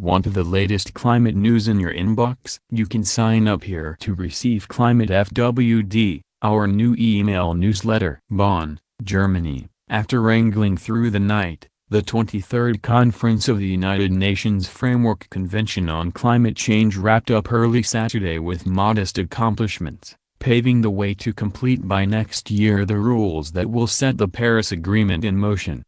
Want the latest climate news in your inbox? You can sign up here to receive Climate FWD, our new email newsletter. Bonn, Germany. After wrangling through the night, the 23rd Conference of the United Nations Framework Convention on Climate Change wrapped up early Saturday with modest accomplishments, paving the way to complete by next year the rules that will set the Paris Agreement in motion.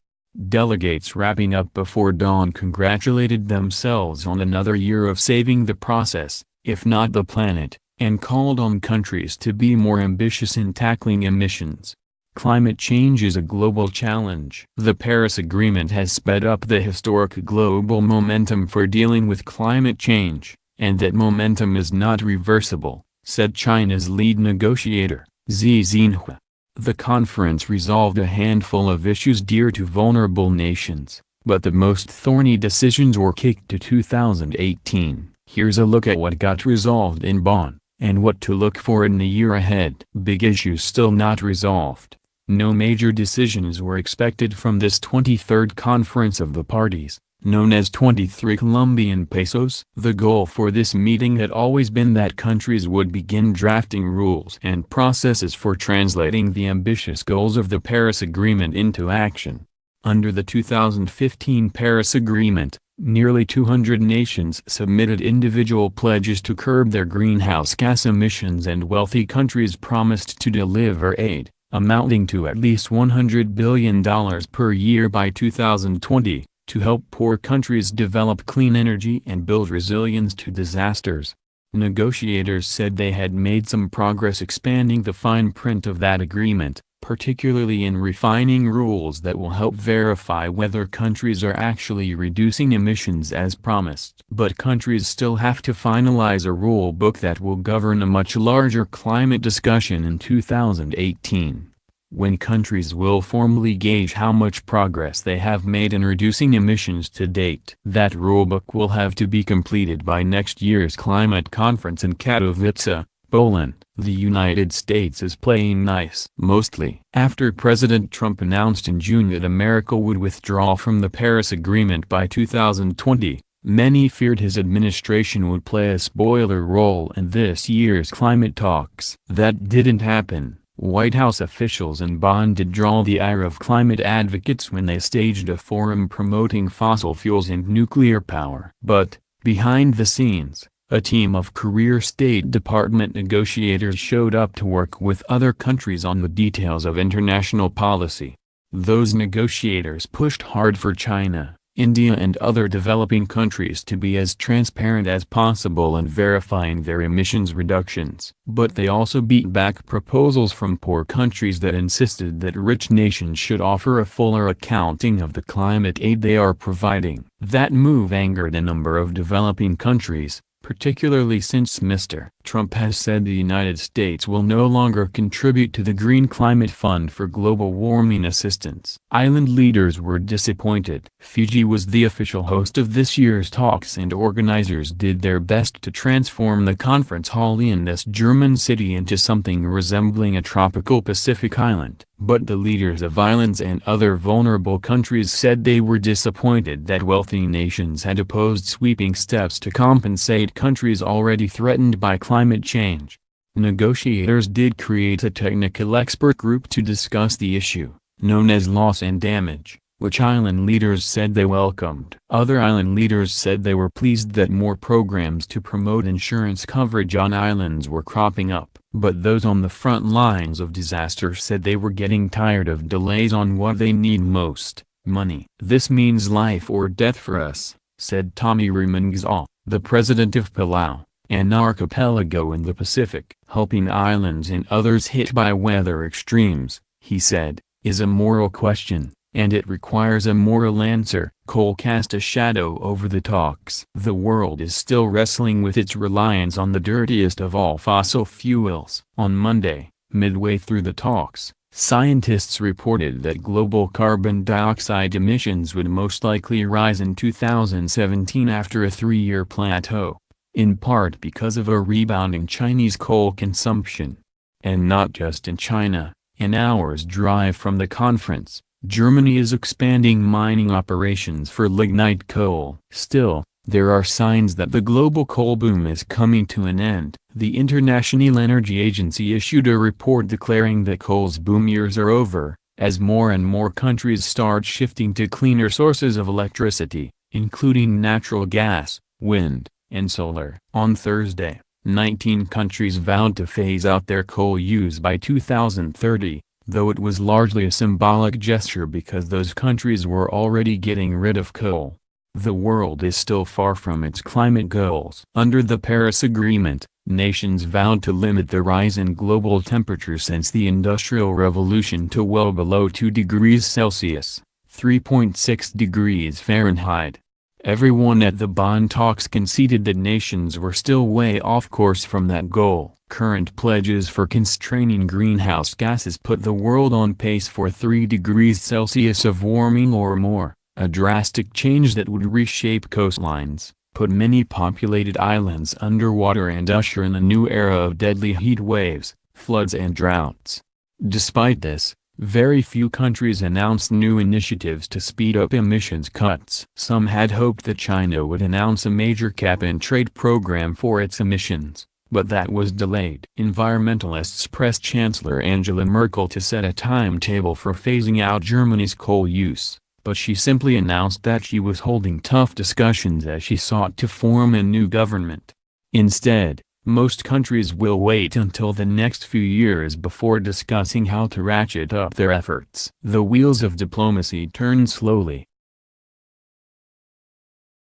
Delegates wrapping up before dawn congratulated themselves on another year of saving the process, if not the planet, and called on countries to be more ambitious in tackling emissions. Climate change is a global challenge. The Paris Agreement has sped up the historic global momentum for dealing with climate change, and that momentum is not reversible, said China's lead negotiator, Xi Jinping. The conference resolved a handful of issues dear to vulnerable nations, but the most thorny decisions were kicked to 2018. Here's a look at what got resolved in Bonn, and what to look for in the year ahead. Big issues still not resolved. No major decisions were expected from this 23rd Conference of the Parties, known as 23 Colombian pesos. The goal for this meeting had always been that countries would begin drafting rules and processes for translating the ambitious goals of the Paris Agreement into action. Under the 2015 Paris Agreement, nearly 200 nations submitted individual pledges to curb their greenhouse gas emissions, and wealthy countries promised to deliver aid, amounting to at least $100 billion per year by 2020. To help poor countries develop clean energy and build resilience to disasters. Negotiators said they had made some progress expanding the fine print of that agreement, particularly in refining rules that will help verify whether countries are actually reducing emissions as promised. But countries still have to finalize a rule book that will govern a much larger climate discussion in 2018. When countries will formally gauge how much progress they have made in reducing emissions to date. That rulebook will have to be completed by next year's climate conference in Katowice, Poland. The United States is playing nice. Mostly. After President Trump announced in June that America would withdraw from the Paris Agreement by 2020, many feared his administration would play a spoiler role in this year's climate talks. That didn't happen. White House officials in Bonn did draw the ire of climate advocates when they staged a forum promoting fossil fuels and nuclear power. But, behind the scenes, a team of career State Department negotiators showed up to work with other countries on the details of international policy. Those negotiators pushed hard for China, India and other developing countries to be as transparent as possible in verifying their emissions reductions. But they also beat back proposals from poor countries that insisted that rich nations should offer a fuller accounting of the climate aid they are providing. That move angered a number of developing countries, particularly since Mr. Trump has said the United States will no longer contribute to the Green Climate Fund for global warming assistance. Island leaders were disappointed. Fiji was the official host of this year's talks, and organizers did their best to transform the conference hall in this German city into something resembling a tropical Pacific island. But the leaders of islands and other vulnerable countries said they were disappointed that wealthy nations had opposed sweeping steps to compensate countries already threatened by climate change. Negotiators did create a technical expert group to discuss the issue, known as loss and damage, which island leaders said they welcomed. Other island leaders said they were pleased that more programs to promote insurance coverage on islands were cropping up. But those on the front lines of disaster said they were getting tired of delays on what they need most, money. This means life or death for us, said Tommy Rumangza, the president of Palau, an archipelago in the Pacific. Helping islands and others hit by weather extremes, he said, is a moral question, and it requires a moral answer. Coal cast a shadow over the talks. The world is still wrestling with its reliance on the dirtiest of all fossil fuels. On Monday, midway through the talks, scientists reported that global carbon dioxide emissions would most likely rise in 2017 after a 3-year plateau, in part because of a rebounding Chinese coal consumption. And not just in China. An hour's drive from the conference, Germany is expanding mining operations for lignite coal. Still, There are signs that the global coal boom is coming to an end. The International Energy Agency issued a report declaring that coal's boom years are over, as more and more countries start shifting to cleaner sources of electricity, including natural gas, wind, and solar. On Thursday, 19 countries vowed to phase out their coal use by 2030, though it was largely a symbolic gesture because those countries were already getting rid of coal. The world is still far from its climate goals. Under the Paris Agreement, nations vowed to limit the rise in global temperature since the Industrial Revolution to well below 2 degrees Celsius, 3.6 degrees Fahrenheit. Everyone at the Bonn talks conceded that nations were still way off course from that goal. Current pledges for constraining greenhouse gases put the world on pace for 3 degrees Celsius of warming or more, a drastic change that would reshape coastlines, put many populated islands underwater and usher in a new era of deadly heat waves, floods and droughts. Despite this, very few countries announced new initiatives to speed up emissions cuts. Some had hoped that China would announce a major cap-and-trade program for its emissions, but that was delayed. Environmentalists pressed Chancellor Angela Merkel to set a timetable for phasing out Germany's coal use, but she simply announced that she was holding tough discussions as she sought to form a new government. Instead, most countries will wait until the next few years before discussing how to ratchet up their efforts. The wheels of diplomacy turn slowly,